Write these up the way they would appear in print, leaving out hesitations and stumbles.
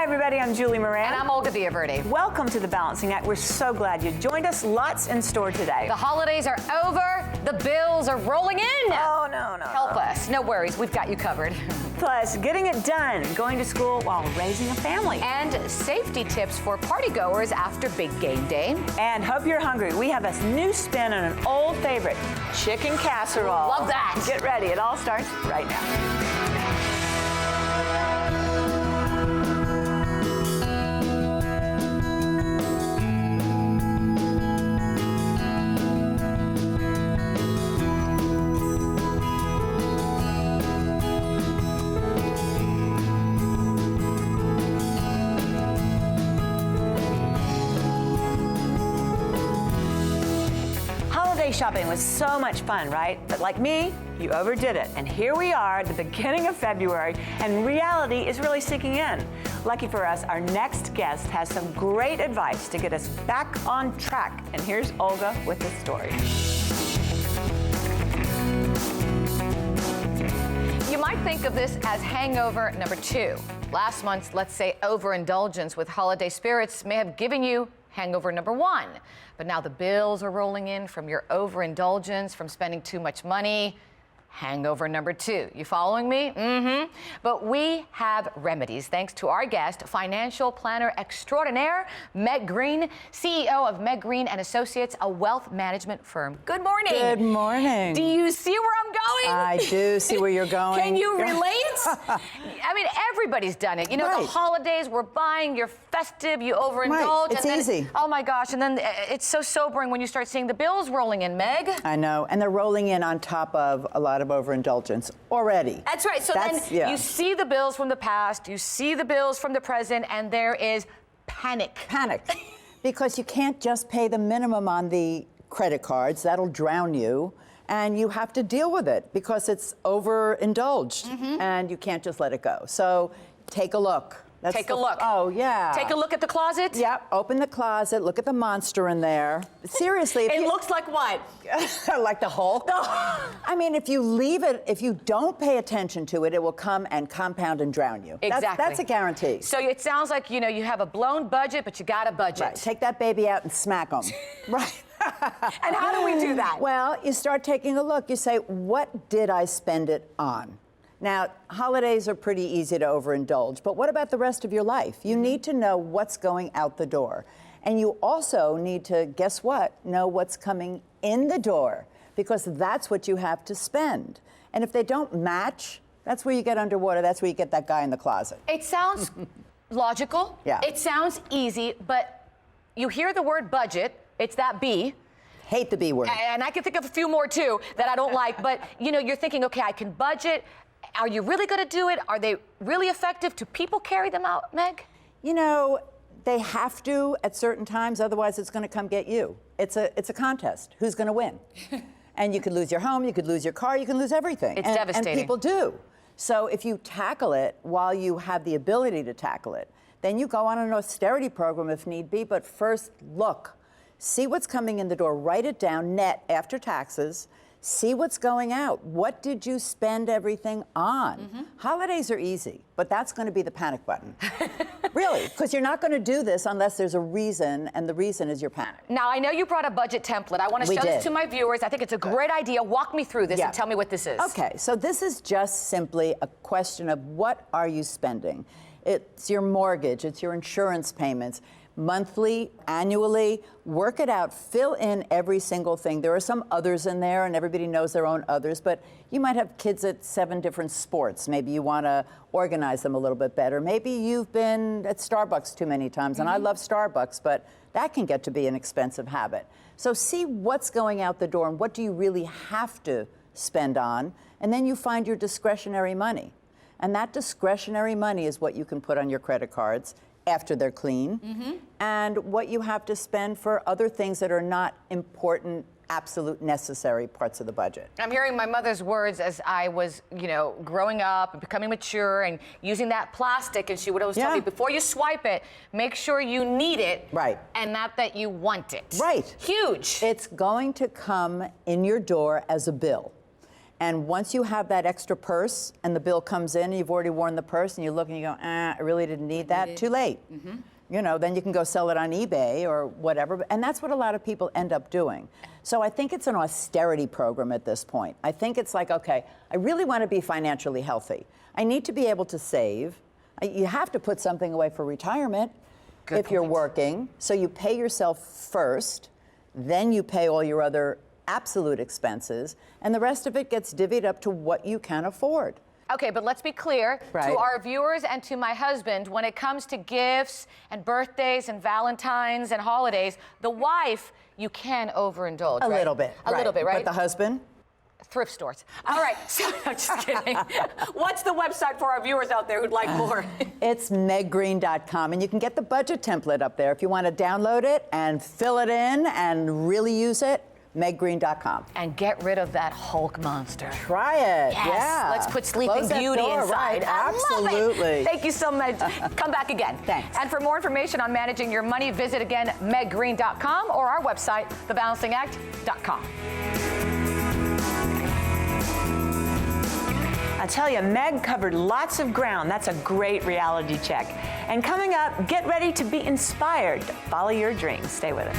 Hi, everybody. I'm Julie Moran. And I'm Olga Villaverde. Welcome to The Balancing Act. We're so glad you joined us. Lots in store today. The holidays are over. The bills are rolling in. Oh, no. Help us. No worries. We've got you covered. Plus, getting it done, going to school while raising a family. And safety tips for partygoers after big game day. And hope you're hungry. We have a new spin on an old favorite, chicken casserole. Love that. Get ready. It all starts right now. Shopping was so much fun, right? But like me, you overdid it. And here we are at the beginning of February, and reality is really sinking in. Lucky for us, our next guest has some great advice to get us back on track. And here's Olga with the story. You might think of this as hangover number 2. Last month's, let's say, overindulgence with holiday spirits may have given you hangover number 1. But now the bills are rolling in from your overindulgence, from spending too much money. Hangover number 2. You following me? Mm-hmm. But we have remedies thanks to our guest, financial planner extraordinaire, Meg Green, CEO of Meg Green and Associates, a wealth management firm. Good morning. Good morning. Do you see where I'm going? I do see where you're going. Can you relate? I mean, everybody's done it. You know, Right. The holidays, we're buying, you're festive, you overindulge. Right. It's and then, easy. Oh my gosh, and then it's so sobering when you start seeing the bills rolling in, Meg. I know, and they're rolling in on top of a lot of overindulgence already. That's right. So then you see the bills from the past, you see the bills from the present, and there is panic. Panic. Because you can't just pay the minimum on the credit cards. That'll drown you. And you have to deal with it because it's overindulged. And you can't just let it go. So take a look. Take a look. Oh, yeah. Take a look at the closet. Yep. Open the closet. Look at the monster in there. Seriously. It looks like what? Like the Hulk? I mean, if you leave it, if you don't pay attention to it, it will come and compound and drown you. Exactly. That's a guarantee. So it sounds like, you know, you have a blown budget, but you got a budget. Right. Take that baby out and smack them. Right. And how do we do that? Well, you start taking a look. You say, what did I spend it on? Now, holidays are pretty easy to overindulge, but what about the rest of your life? You need to know what's going out the door. And you also need to, guess what, know what's coming in the door, because that's what you have to spend. And if they don't match, that's where you get underwater. That's where you get that guy in the closet. It sounds logical. Yeah. It sounds easy, but you hear the word budget, it's that B. Hate the B word. And I can think of a few more too that I don't like, but you know, you're thinking, okay, I can budget. Are you really going to do it? Are they really effective? Do people carry them out, Meg? You know, they have to at certain times, otherwise it's going to come get you. It's a contest. Who's going to win? And you could lose your home, you could lose your car, you can lose everything. It's devastating. And people do. So if you tackle it while you have the ability to tackle it, then you go on an austerity program if need be, but first look. See what's coming in the door, write it down, net after taxes. See what's going out. What did you spend everything on? Holidays are easy, but that's going to be the panic button. Really, because you're not going to do this unless there's a reason, and the reason is your panic. Now, I know you brought a budget template. I want to show this to my viewers. I think it's a great idea. Walk me through this and tell me what this is. Okay, so this is just simply a question of what are you spending? It's your mortgage, it's your insurance payments, monthly, annually, work it out, fill in every single thing. There are some others in there, and everybody knows their own others, but you might have kids at 7 different sports. Maybe you want to organize them a little bit better. Maybe you've been at Starbucks too many times, and I love Starbucks, but that can get to be an expensive habit. So see what's going out the door and what do you really have to spend on, and then you find your discretionary money. And that discretionary money is what you can put on your credit cards after they're clean, and what you have to spend for other things that are not important, absolute necessary parts of the budget. I'm hearing my mother's words as I was, you know, growing up and becoming mature and using that plastic, and she would always tell me, before you swipe it, make sure you need it, and not that you want it. Right. Huge. It's going to come in your door as a bill. And once you have that extra purse and the bill comes in, you've already worn the purse, and you look and you go, I really didn't need that. Too late. You know, then you can go sell it on eBay or whatever. And that's what a lot of people end up doing. So I think it's an austerity program at this point. I think it's like, okay, I really want to be financially healthy. I need to be able to save. You have to put something away for retirement if you're working. So you pay yourself first, then you pay all your other absolute expenses, and the rest of it gets divvied up to what you can afford. Okay, but let's be clear to our viewers and to my husband, when it comes to gifts and birthdays and Valentines and holidays, the wife, you can overindulge, A right? little bit. A little bit, right? But the husband? Thrift stores. All right, so I'm just kidding. What's the website for our viewers out there who'd like more? It's meggreen.com, and you can get the budget template up there if you want to download it and fill it in and really use it. meggreen.com. And get rid of that Hulk monster. Try it. Yes, Yeah. let's put Sleeping Close that Beauty door, inside. Right. I love it. Absolutely. Thank you so much. Come back again. Thanks. And for more information on managing your money, visit again meggreen.com or our website, thebalancingact.com. I tell you, Meg covered lots of ground. That's a great reality check. And coming up, get ready to be inspired to follow your dreams. Stay with us.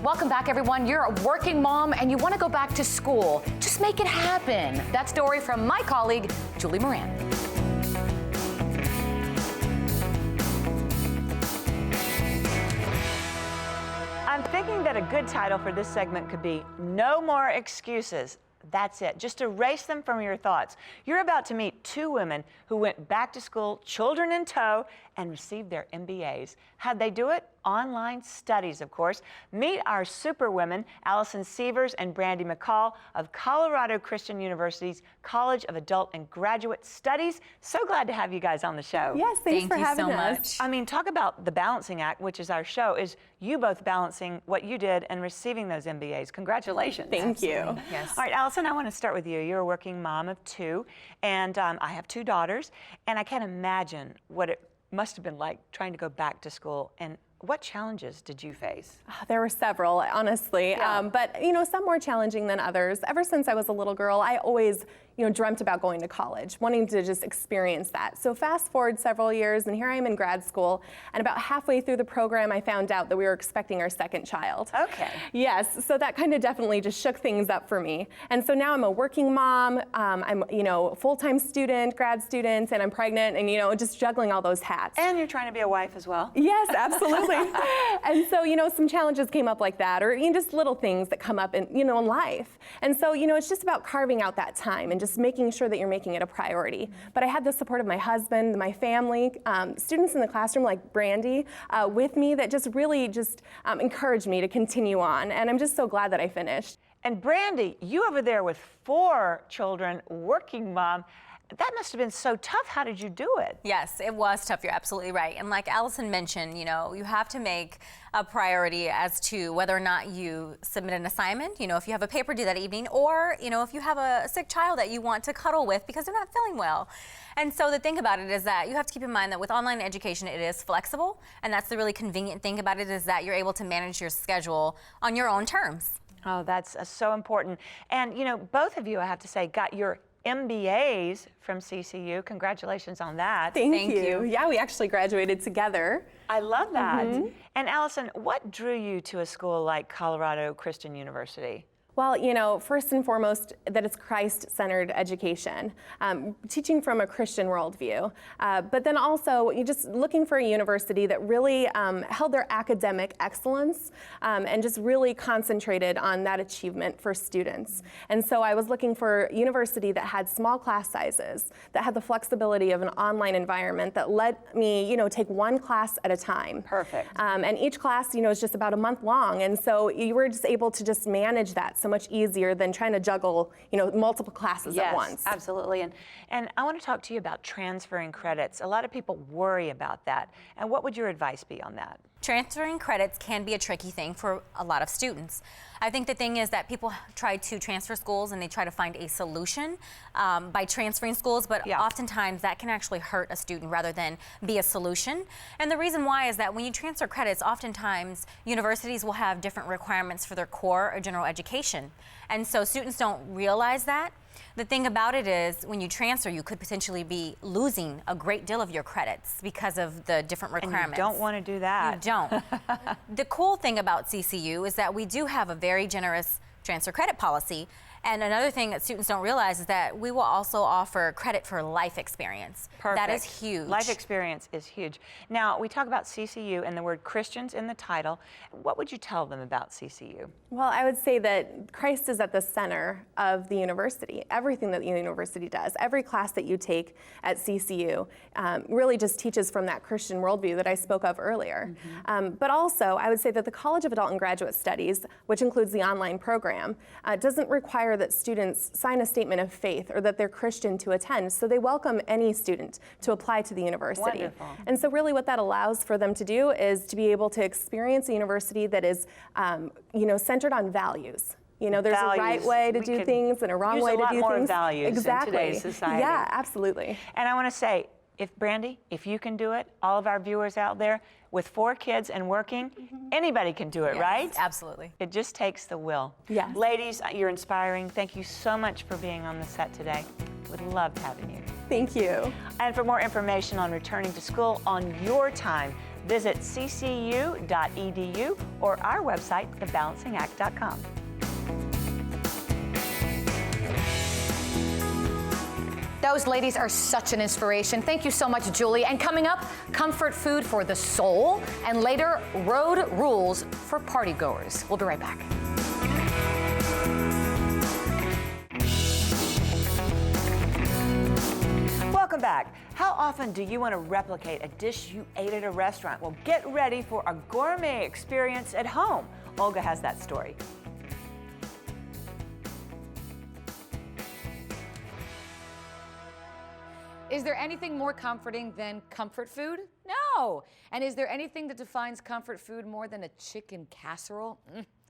Welcome back, everyone. You're a working mom and you want to go back to school. Just make it happen. That story from my colleague, Julie Moran. I'm thinking that a good title for this segment could be No More Excuses. That's it. Just erase them from your thoughts. You're about to meet two women who went back to school, children in tow, and received their MBAs. How'd they do it? Online studies, of course. Meet our super women, Allison Sievers and Brandy McCall of Colorado Christian University's College of Adult and Graduate Studies. So glad to have you guys on the show. Yes, thanks for having us. Much. I mean, talk about the balancing act, which is our show, is you both balancing what you did and receiving those MBAs. Congratulations. Thank you. Yes. All right, Allison, I want to start with you. You're a working mom of two, and I have two daughters, and I can't imagine what it must have been like trying to go back to school. And what challenges did you face? There were several, honestly, Yeah. but some more challenging than others. Ever since I was a little girl, I always dreamt about going to college, wanting to just experience that. So fast forward several years, and here I am in grad school, and about halfway through the program, I found out that we were expecting our second child. Okay. Yes, so that kind of definitely just shook things up for me. And so now I'm a working mom, I'm a full-time student, grad student, and I'm pregnant, and just juggling all those hats. And you're trying to be a wife as well. Yes, absolutely. And so, some challenges came up like that, or just little things that come up in life. And so, it's just about carving out that time and just making sure that you're making it a priority. But I had the support of my husband, my family, students in the classroom like Brandy with me that just really encouraged me to continue on. And I'm just so glad that I finished. And Brandy, you over there with 4 children, working mom, that must have been so tough. How did you do it? Yes, it was tough. You're absolutely right. And like Allison mentioned, you have to make a priority as to whether or not you submit an assignment, if you have a paper due that evening, or, if you have a sick child that you want to cuddle with because they're not feeling well. And so the thing about it is that you have to keep in mind that with online education, it is flexible. And that's the really convenient thing about it, is that you're able to manage your schedule on your own terms. Oh, that's so important. And, both of you, I have to say, got your MBAs from CCU. Congratulations on that. Thank you. Yeah, we actually graduated together. I love that. And Allison, what drew you to a school like Colorado Christian University? Well, first and foremost, that it's Christ-centered education, teaching from a Christian worldview. But then also, you're just looking for a university that really held their academic excellence and just really concentrated on that achievement for students. And so I was looking for a university that had small class sizes, that had the flexibility of an online environment that let me, take one class at a time. Perfect. And each class, is just about a month long. And so you were just able to just manage that so much easier than trying to juggle, multiple classes at once. Yes, absolutely. And I want to talk to you about transferring credits. A lot of people worry about that. And what would your advice be on that? transferring credits can be a tricky thing for a lot of students. I think the thing is that people try to transfer schools and they try to find a solution by transferring schools, but oftentimes that can actually hurt a student rather than be a solution. And the reason why is that when you transfer credits, oftentimes universities will have different requirements for their core or general education. And so students don't realize that. The thing about it is, when you transfer, you could potentially be losing a great deal of your credits because of the different requirements. And you don't want to do that. You don't. The cool thing about CCU is that we do have a very generous transfer credit policy. And another thing that students don't realize is that we will also offer credit for life experience. Perfect. That is huge. Life experience is huge. Now, we talk about CCU and the word Christians in the title. What would you tell them about CCU? Well, I would say that Christ is at the center of the university. Everything that the university does, every class that you take at CCU really just teaches from that Christian worldview that I spoke of earlier. But also, I would say that the College of Adult and Graduate Studies, which includes the online program, doesn't require that students sign a statement of faith or that they're Christian to attend. So they welcome any student to apply to the university. Wonderful. And so really what that allows for them to do is to be able to experience a university that is, centered on values. There's Values. a right way to We do could things and a wrong use way a to lot do more things. values in Exactly. today's society. Yeah, absolutely. And I want to say, Brandy, if you can do it, all of our viewers out there, with 4 kids and working, anybody can do it, right? Absolutely. It just takes the will. Yes. Ladies, you're inspiring. Thank you so much for being on the set today. Would love having you. Thank you. And for more information on returning to school on your time, visit ccu.edu or our website, thebalancingact.com. Those ladies are such an inspiration. Thank you so much, Julie. And coming up, comfort food for the soul, and later, road rules for partygoers. We'll be right back. Welcome back. How often do you want to replicate a dish you ate at a restaurant? Well, get ready for a gourmet experience at home. Olga has that story. Is there anything more comforting than comfort food? No. And is there anything that defines comfort food more than a chicken casserole?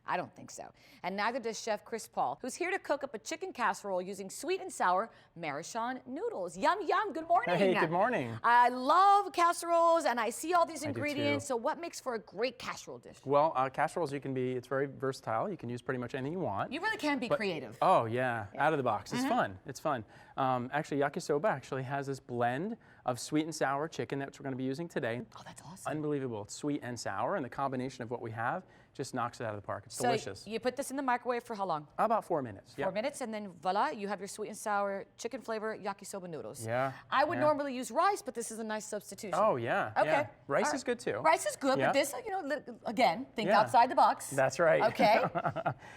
I don't think so. And neither does Chef Chris Paul, who's here to cook up a chicken casserole using sweet and sour Maruchan noodles. Yum, yum. Good morning. Hey, good morning. I love casseroles, and I see all these I do ingredients. too. So what makes for a great casserole dish? Well, casseroles, it's very versatile. You can use pretty much anything you want. You really can be creative. Oh, yeah, out of the box. It's fun. It's fun. Actually, yakisoba actually has this blend of sweet and sour chicken that we're going to be using today. Oh, that's awesome. Unbelievable. It's sweet and sour, and the combination of what we have just knocks it out of the park. It's So delicious. you put this in the microwave for how long? About 4 minutes. 4 minutes, and then voila, you have your sweet and sour chicken flavor yakisoba noodles. Yeah, I would yeah. normally use rice, but this is a nice substitution. Oh, yeah. Okay. Yeah. Rice All is good too. Rice is good, Yeah. but this, again, think Yeah. outside the box. That's right. Okay.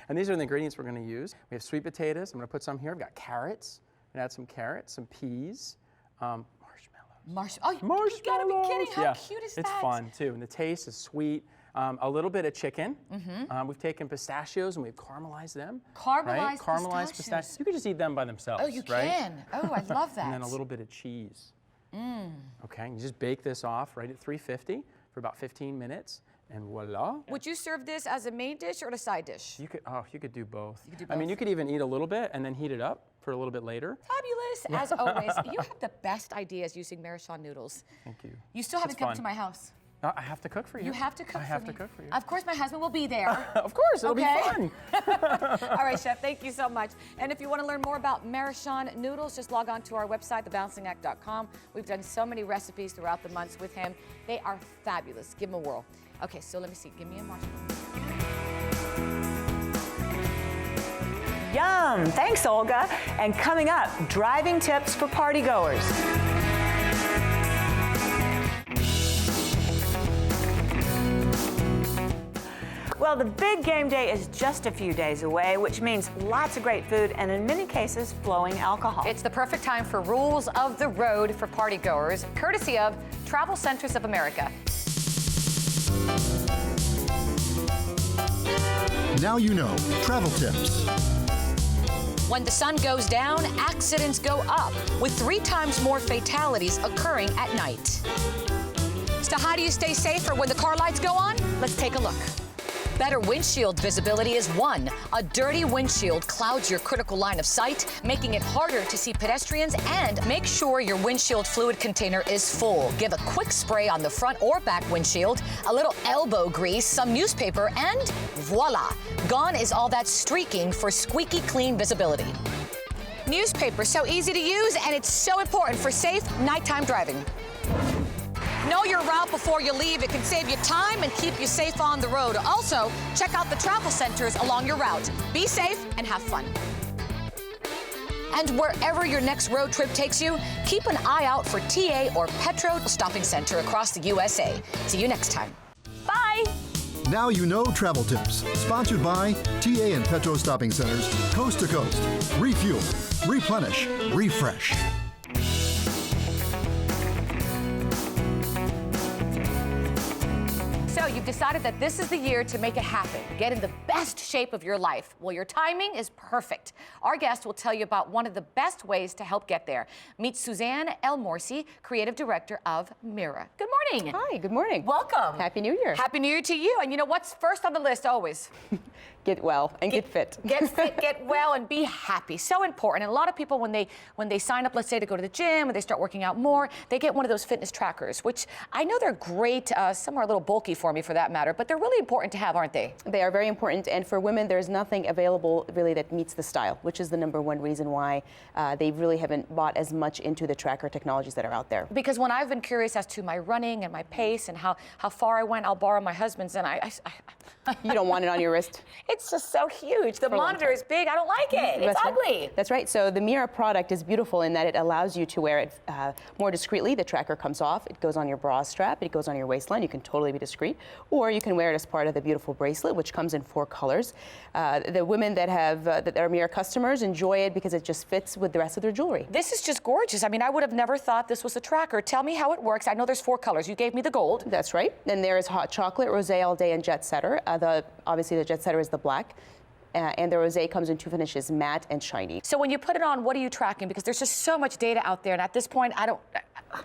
And these are the ingredients we're going to use. We have sweet potatoes. I'm going to put some here. We've got carrots. I'm going to add some carrots, some peas, marshmallows. Oh, you gotta be kidding. How cute is It's that? fun too, and the taste is sweet. A little bit of chicken. We've taken pistachios and we've caramelized them. Caramelized right? Caramelized pistachios. You could just eat them by themselves. Oh, you right? can. Oh, I love that. And then a little bit of cheese. Okay, you just bake this off right at 350 for about 15 minutes, and voila. Would you serve this as a main dish or a side dish? You could do both. You could do I mean, both. you could even eat a little bit and then heat it up for a little bit later. Fabulous, as always. You have the best ideas using Maruchan noodles. Thank you. You still haven't It's come fun. to my house. I have to cook for you. You have to cook for me. I have to cook for you. Of course, my husband will be there. Of course, it'll Okay. be fun. All right, Chef, thank you so much. And if you want to learn more about Maruchan noodles, just log on to our website, thebalancingact.com. We've done so many recipes throughout the months with him. They are fabulous. Give them a whirl. Okay, so let me see. Give me a marshmallow. Yum! Thanks, Olga. And coming up, driving tips for partygoers. Well, the big game day is just a few days away, which means lots of great food and in many cases, flowing alcohol. It's the perfect time for rules of the road for partygoers, courtesy of Travel Centers of America. Now you know. Travel tips. When the sun goes down, accidents go up, with 3 times more fatalities occurring at night. So how do you stay safer when the car lights go on? Let's take a look. Better windshield visibility is one. A dirty windshield clouds your critical line of sight, making it harder to see pedestrians, and make sure your windshield fluid container is full. Give a quick spray on the front or back windshield, a little elbow grease, some newspaper, and voila! Gone is all that streaking for squeaky clean visibility. Newspaper, so easy to use, and it's so important for safe nighttime driving. Know your route before you leave. It can save you time and keep you safe on the road. Also, check out the travel centers along your route. Be safe and have fun. And wherever your next road trip takes you, keep an eye out for TA or Petro Stopping Center across the USA. See you next time. Bye. Now you know travel tips. Sponsored by TA and Petro Stopping Centers, coast to coast. Refuel, replenish, refresh. So you've decided that this is the year to make it happen. Get in the best shape of your life. Well, your timing is perfect. Our guest will tell you about one of the best ways to help get there. Meet Suzanne L. Morsi, Creative Director of Mira. Good morning. Hi, good morning. Welcome. Happy New Year. Happy New Year to you. And you know what's first on the list always? Get well and get fit. Get fit, get well, and be happy. So important. And a lot of people, when they sign up, let's say, to go to the gym, or they start working out more, they get one of those fitness trackers, which I know they're great. Some are a little bulky for me, for that matter, but they're really important to have, aren't they? They are very important. And for women, there's nothing available really that meets the style, which is the #1 reason why they really haven't bought as much into the tracker technologies that are out there. Because when I've been curious as to my running and my pace and how far I went, I'll borrow my husband's, and I You don't want it on your wrist? It's just so huge. The monitor is big. I don't like it. It's ugly. That's right. So the Mira product is beautiful in that it allows you to wear it more discreetly. The tracker comes off. It goes on your bra strap. It goes on your waistline. You can totally be discreet. Or you can wear it as part of the beautiful bracelet, which comes in 4 colors. The women that are Mira customers enjoy it because it just fits with the rest of their jewelry. This is just gorgeous. I mean, I would have never thought this was a tracker. Tell me how it works. I know there's 4 colors. You gave me the gold. That's right. Then there is hot chocolate, rosé all day, and jet setter. Obviously, the jet setter is the black. And the rosé comes in 2 finishes, matte and shiny. So when you put it on, what are you tracking? Because there's just so much data out there, and at this point, I don't...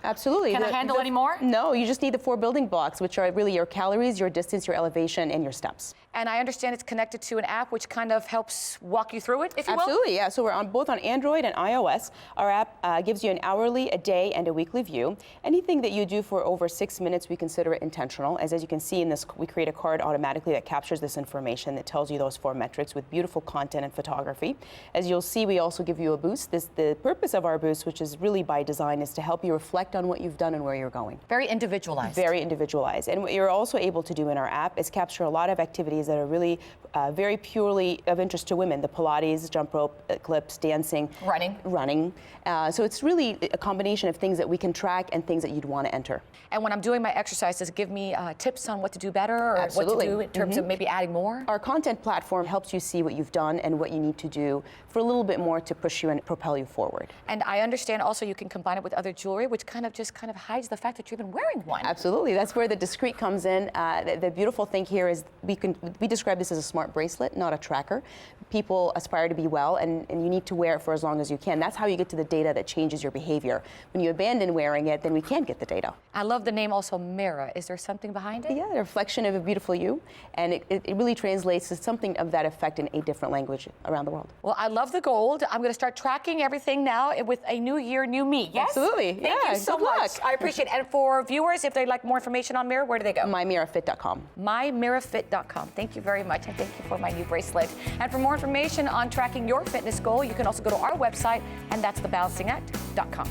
Absolutely. Can I handle any more? No, you just need the 4 building blocks, which are really your calories, your distance, your elevation, and your steps. And I understand it's connected to an app which kind of helps walk you through it, if you will? Absolutely, yeah. So we're both on Android and iOS. Our app gives you an hourly, a day, and a weekly view. Anything that you do for over 6 minutes, we consider it intentional. As you can see in this, we create a card automatically that captures this information that tells you those 4 metrics with beautiful content and photography. As you'll see, we also give you a boost. The purpose of our boost, which is really by design, is to help you reflect on what you've done and where you're going. Very individualized. Very individualized. And what you're also able to do in our app is capture a lot of activities that are really very purely of interest to women. The Pilates, jump rope, eclipse, dancing. Running. So it's really a combination of things that we can track and things that you'd want to enter. And when I'm doing my exercises, give me tips on what to do better or Absolutely. what to do in terms of maybe adding more? Our content platform helps you see what you've done and what you need to do for a little bit more to push you and propel you forward. And I understand also you can combine it with other jewelry, which kind of hides the fact that you've been wearing one. Absolutely. That's where the discreet comes in. The beautiful thing here is we describe this as a smart bracelet, not a tracker. People aspire to be well, and you need to wear it for as long as you can. That's how you get to the data that changes your behavior. When you abandon wearing it, then we can't get the data. I love the name also, Mira. Is there something behind it? Yeah, a reflection of a beautiful you, and it really translates to something of that effect in 8 different languages around the world. Well, I love the gold. I'm going to start tracking everything now with a new year, new me. Yes? Absolutely. Thank you so much. I appreciate it. And for viewers, if they'd like more information on Mira, where do they go? MyMiraFit.com. MyMiraFit.com. Thank you very much, and thank you for my new bracelet. And for more information on tracking your fitness goal, you can also go to our website, and that's thebalancingact.com.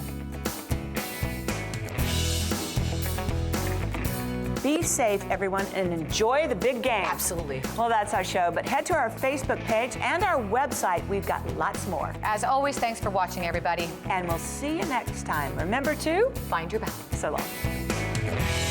Be safe, everyone, and enjoy the big game. Absolutely. Well, that's our show, but head to our Facebook page and our website. We've got lots more. As always, thanks for watching, everybody. And we'll see you next time. Remember to find your balance. So long.